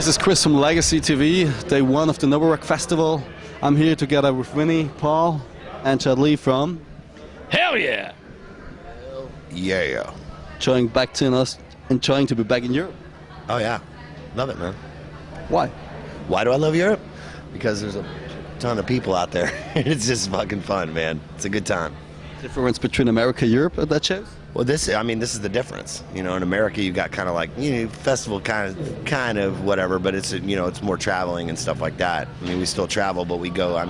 This is Chris from Legacy TV, day one of the Nova Rock Festival. I'm here together with Vinnie, Paul, and Chad Lee from Hellyeah! Yeah. trying back to us and trying to be back in Europe. Oh yeah, love it, man. Why? Why do I love Europe? Because there's a ton of people out there. It's just fucking fun, man. It's a good time. Difference between America and Europe at that show? Well, this is the difference. You know, in America, you got kind of like, festival kind of whatever, but it's, it's more traveling and stuff like that. I mean, we still travel, but we go,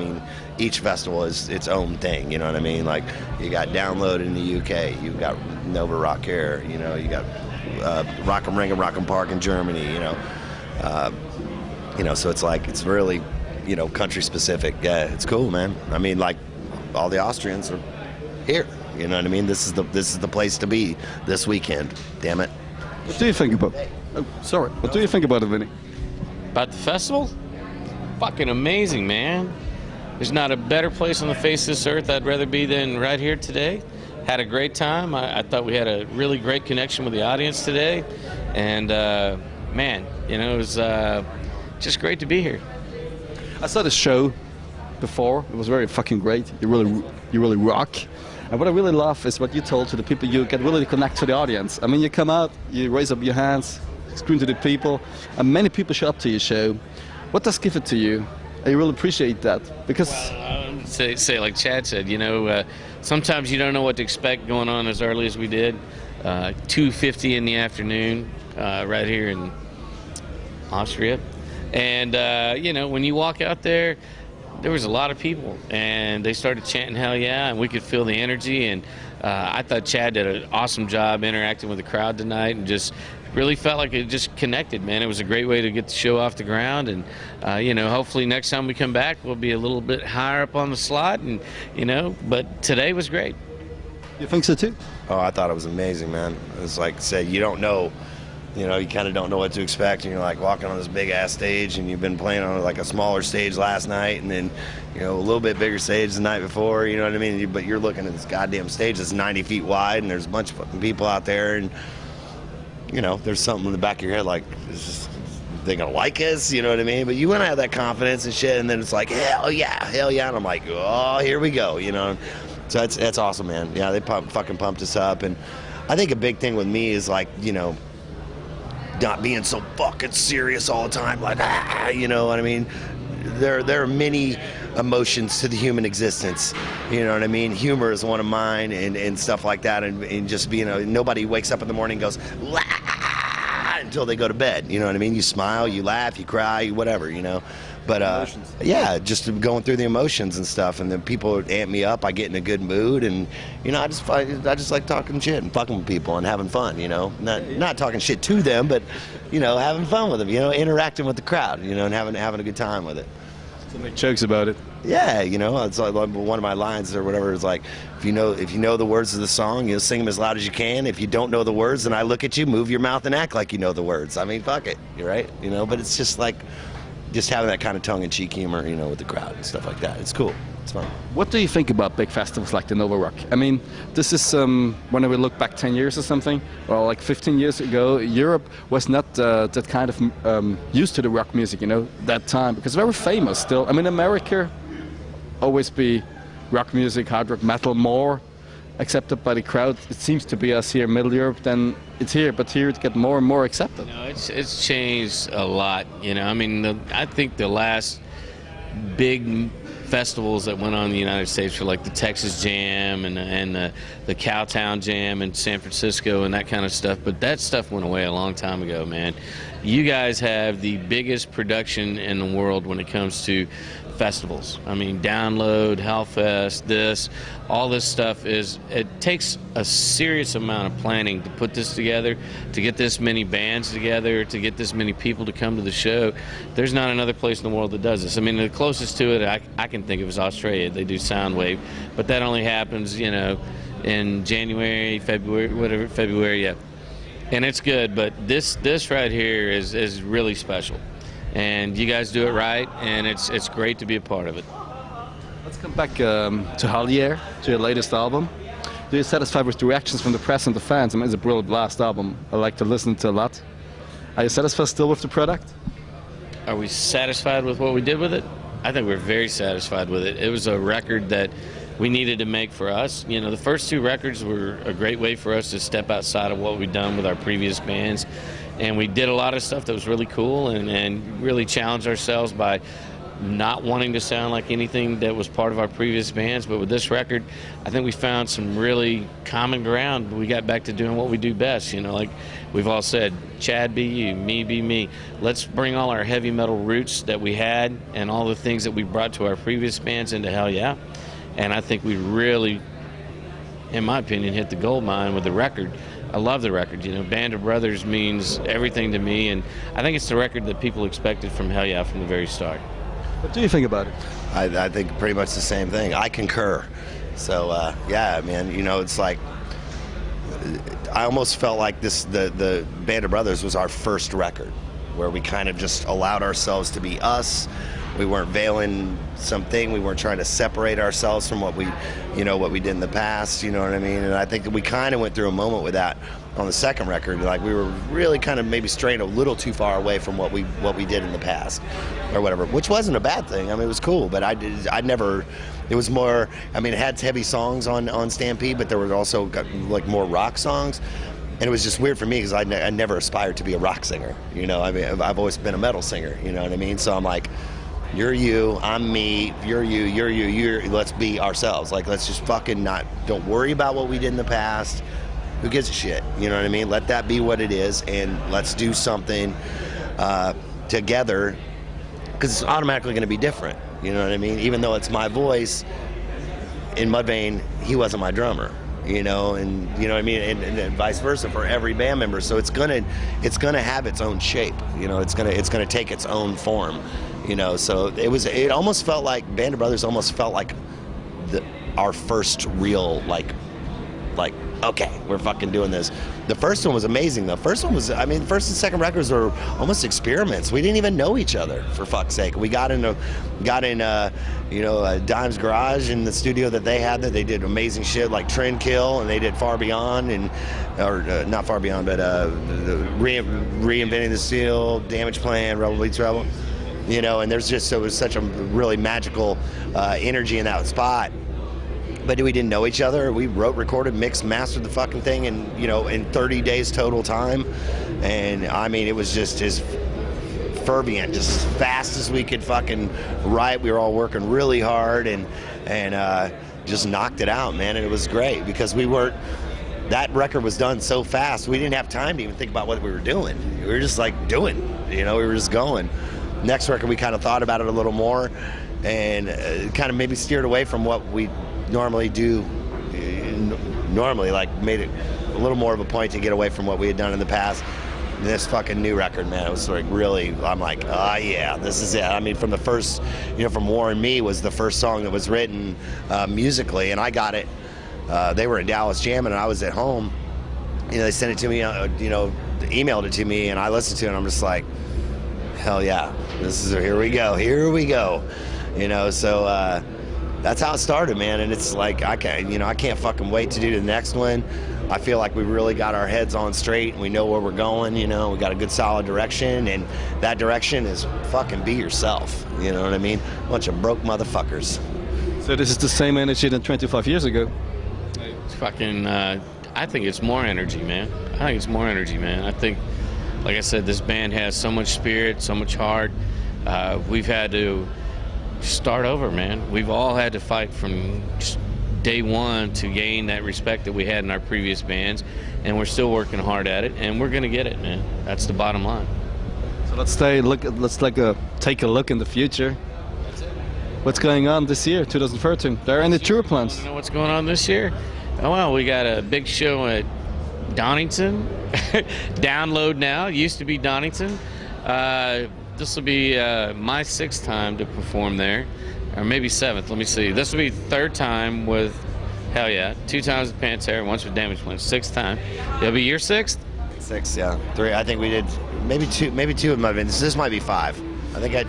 each festival is its own thing, you know what I mean? Like, you got Download in the UK, you got Nova Rock here, you got Rock'em Ring and Rock'em Park in Germany, so it's like, it's really, country specific. Yeah, it's cool, man. I mean, like, all the Austrians are here. You know what I mean? This is the place to be this weekend. Damn it. What do you think about it? Oh, sorry. What do you think about it, Vinnie? About the festival? Fucking amazing, man. There's not a better place on the face of this earth I'd rather be than right here today. Had a great time. I thought we had a really great connection with the audience today. And, man, it was just great to be here. I saw the show before. It was very fucking great. You really rock. And what I really love is what you told to the people. You can really connect to the audience. I mean, you come out, you raise up your hands, scream to the people, and many people show up to your show. What does give it to you? I really appreciate that because. Well, say like Chad said, sometimes you don't know what to expect going on as early as we did. 2:50 in the afternoon, right here in Austria, and when you walk out there. There was a lot of people, and they started chanting Hellyeah, and we could feel the energy, and I thought Chad did an awesome job interacting with the crowd tonight, and just really felt like it just connected, man. It was a great way to get the show off the ground, and, hopefully next time we come back, we'll be a little bit higher up on the slot, and, but today was great. You think so too? Oh, I thought it was amazing, man. It was like I said, you don't know. You kind of don't know what to expect, and you're like walking on this big ass stage, and you've been playing on like a smaller stage last night, and then a little bit bigger stage the night before, you know what I mean? But you're looking at this goddamn stage that's 90 feet wide, and there's a bunch of fucking people out there, and there's something in the back of your head like, they gonna like us, you know what I mean? But you want to have that confidence and shit, and then it's like, hell yeah, and I'm like, oh, here we go, So that's awesome, man. Yeah, they fucking pumped us up, and I think a big thing with me is like, not being so fucking serious all the time, like, you know what I mean? There are many emotions to the human existence, you know what I mean? Humor is one of mine, and stuff like that, and just being nobody wakes up in the morning and goes, until they go to bed, you know what I mean? You smile, you laugh, you cry, whatever, But yeah, just going through the emotions and stuff, and then people amp me up. I get in a good mood, and I just like talking shit and fucking with people and having fun. Not talking shit to them, but having fun with them. Interacting with the crowd. And having a good time with it. So make jokes about it. Yeah, it's like one of my lines or whatever is like, if you know the words of the song, sing them as loud as you can. If you don't know the words, then I look at you, move your mouth, and act like you know the words. I mean, fuck it, you're right. But it's just like. Just having that kind of tongue-in-cheek humor, with the crowd and stuff like that. It's cool. It's fun. What do you think about big festivals like the Nova Rock? I mean, this is, when we look back 10 years or something, or like 15 years ago, Europe was not that kind of used to the rock music, that time, because very famous still. I mean, America always be rock music, hard rock, metal more accepted by the crowd. It seems to be us here in Middle Europe, then it's here, but here it get more and more accepted. It's changed a lot, I think the last big festivals that went on in the United States were like the Texas Jam and the Cowtown Jam in San Francisco and that kind of stuff, but that stuff went away a long time ago, man. You guys have the biggest production in the world when it comes to festivals. I mean, Download, Hellfest, all this stuff it takes a serious amount of planning to put this together, to get this many bands together, to get this many people to come to the show. There's not another place in the world that does this. I mean, the closest to it I can think of is Australia. They do Soundwave, but that only happens, in January, February, yeah. And it's good, but this right here is really special. And you guys do it right, and it's great to be a part of it. Let's come back to Hellyeah, to your latest album. Do you satisfied with the reactions from the press and the fans? I mean, it's a brilliant last album. I like to listen to a lot. Are you satisfied still with the product? are we satisfied with what we did with it? I think we're very satisfied with it. It was a record that we needed to make for us. You know, the first 2 records were a great way for us to step outside of what we'd done with our previous bands. And we did a lot of stuff that was really cool and really challenged ourselves by not wanting to sound like anything that was part of our previous bands. But with this record, I think we found some really common ground. We got back to doing what we do best, you know, like we've all said, Chad be you, me be me. Let's bring all our heavy metal roots that we had and all the things that we brought to our previous bands into Hellyeah. And I think we really, in my opinion, hit the gold mine with the record. I love the record. You know, Band of Brothers means everything to me, and I think it's the record that people expected from Hellyeah from the very start. What do you think about it? I think pretty much the same thing. I concur. So yeah, man, you know, it's like I almost felt like the Band of Brothers was our first record, where we kind of just allowed ourselves to be us. We weren't veiling something. We weren't trying to separate ourselves from what we did in the past. You know what I mean? And I think that we kind of went through a moment with that on the second record. Like we were really kind of maybe straying a little too far away from what we did in the past, or whatever. Which wasn't a bad thing. I mean, it was cool, but I never. It was more. I mean, it had heavy songs on Stampede, but there were also like more rock songs. And it was just weird for me because I never aspired to be a rock singer. You know, I mean, I've always been a metal singer. You know what I mean? So I'm like, you're you, I'm me, you're you, let's be ourselves. Like, let's just fucking don't worry about what we did in the past. Who gives a shit? You know what I mean? Let that be what it is, and let's do something together, because it's automatically going to be different. You know what I mean? Even though it's my voice, in Mudvayne, he wasn't my drummer. You know, and you know what I mean, and vice versa for every band member. So it's gonna have its own shape. You know, it's gonna take its own form. You know, so it almost felt like Band of Brothers almost felt like our first real like okay, we're fucking doing this. The first one was amazing though. First one was, I mean, the first and second records were almost experiments. We didn't even know each other, for fuck's sake. We got in Dime's garage in the studio that they had, that they did amazing shit like Trend Kill, and they did Far Beyond, not Far Beyond, but Reinventing the Steel, Damage Plan, Rebel Bleeds Rebel. You know, and it was such a really magical energy in that spot. But we didn't know each other. We wrote, recorded, mixed, mastered the fucking thing in 30 days total time. And I mean, it was just as fervent, just as fast as we could fucking write. We were all working really hard and just knocked it out, man. And it was great because that record was done so fast. We didn't have time to even think about what we were doing. We were just like doing, we were just going. Next record, we kind of thought about it a little more and kind of maybe steered away from what we normally do. Like made it a little more of a point to get away from what we had done in the past. And this fucking new record, man, it was like really, I'm like, yeah, this is it. I mean, from the first, from War and Me was the first song that was written musically, and I got it. They were in Dallas jamming, and I was at home. They sent it to me, emailed it to me, and I listened to it, and I'm just like, hell yeah, here we go. So that's how it started, man. And it's like I can't fucking wait to do the next one. I feel like we really got our heads on straight and we know where we're going. We got a good solid direction, and that direction is fucking be yourself. You know what I mean? Bunch of broke motherfuckers. So this is the same energy than 25 years ago. It's fucking. I think it's more energy, man. I think, like I said, this band has so much spirit, so much heart. We've had to start over, man. We've all had to fight from day one to gain that respect that we had in our previous bands, and we're still working hard at it, and we're gonna get it, man. That's the bottom line. So let's take a look in the future. What's going on this year, 2013? There are any tour plans? You know what's going on this year? Oh well, we got a big show at Donington. Download now. It used to be Donington. This will be my 6th time to perform there, or maybe 7th. Let me see. This will be 3rd time with Hellyeah. 2 times with Pantera, once with Damage Plan. 6th time. It'll be your 6th? 6, yeah. 3. I think we did maybe 2 with my Vinnie. This might be 5. I think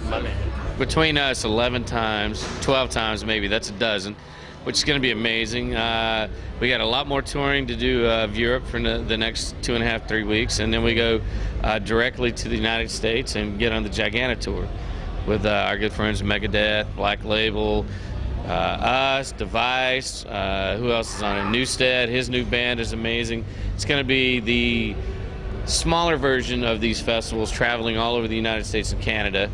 between us 11 times, 12 times maybe. That's a dozen. which is going to be amazing. We got a lot more touring to do of Europe for the next 2.5, 3 weeks, and then we go directly to the United States and get on the Gigantic tour with our good friends Megadeth, Black Label, us, Device, who else is on it? Newstead, his new band is amazing. It's going to be the smaller version of these festivals, traveling all over the United States and Canada.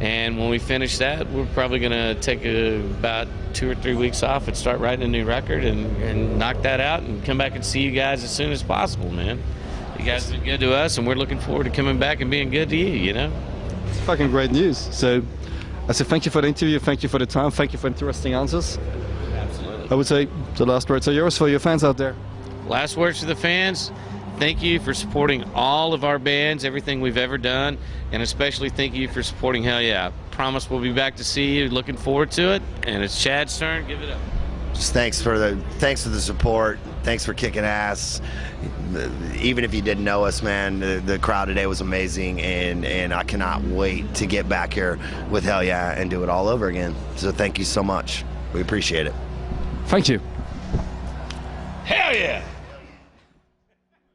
And when we finish that, we're probably going to take about 2 or 3 weeks off and start writing a new record and knock that out and come back and see you guys as soon as possible, man. You guys have been good to us, and we're looking forward to coming back and being good to you, you know? It's fucking great news. So I say thank you for the interview, thank you for the time, thank you for interesting answers. Absolutely. I would say the last words are yours for your fans out there. Last words to the fans. Thank you for supporting all of our bands, everything we've ever done, and especially thank you for supporting Hellyeah. Promise we'll be back to see you. Looking forward to it. And it's Chad's turn. Give it up. Just thanks for the support. Thanks for kicking ass. Even if you didn't know us, man, the crowd today was amazing, and I cannot wait to get back here with Hellyeah and do it all over again. So thank you so much. We appreciate it. Thank you. Hell yeah!